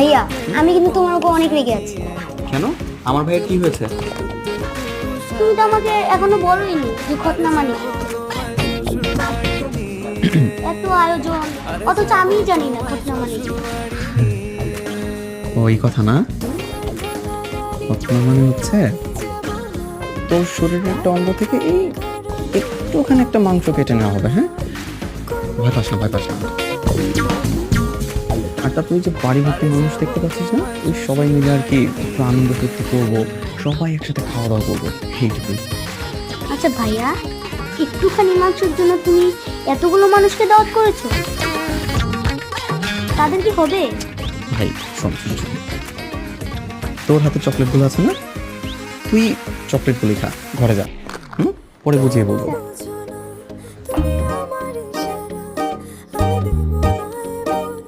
ভাইয়া আমি কিন্তু তোমার উপর অনেক রেগে আছি। কেন? আমার ভাইয়ের কি হয়েছে? তুমি তো আমাকে এখনো বলোইনি যে খতনা মানে এত আয়োজন, অথচ আমিই জানি না খতনা মানে কি। ওই কথা না, খতনা মানে হচ্ছে তোর শরীরের একটা অঙ্গ থেকে এই একটুখানি একটা মাংস কেটে নেওয়া হবে। হ্যাঁ, ভয় পাস না, ভয় পাস না। আর তারপরে যে বাড়ি ভর্তি মানুষ দেখতে পাচ্ছিস না, ওই সবাই মিলে আর কি একটু আনন্দ ফুর্তি করবো, সবাই একসাথে খাওয়া দাওয়া করবো, সেইটুকুই। আচ্ছা ভাইয়া, একটুখানি মাংসের জন্য তুমি এতগুলো মানুষকে দাওয়াত করেছো, তাদের কি হবে? ভাই শোন শোন শোন। তোর হাতে চকলেটগুলো আছে না, তুই চকলেটগুলি খা, ঘরে যা। পরে বুঝিয়ে বলবো।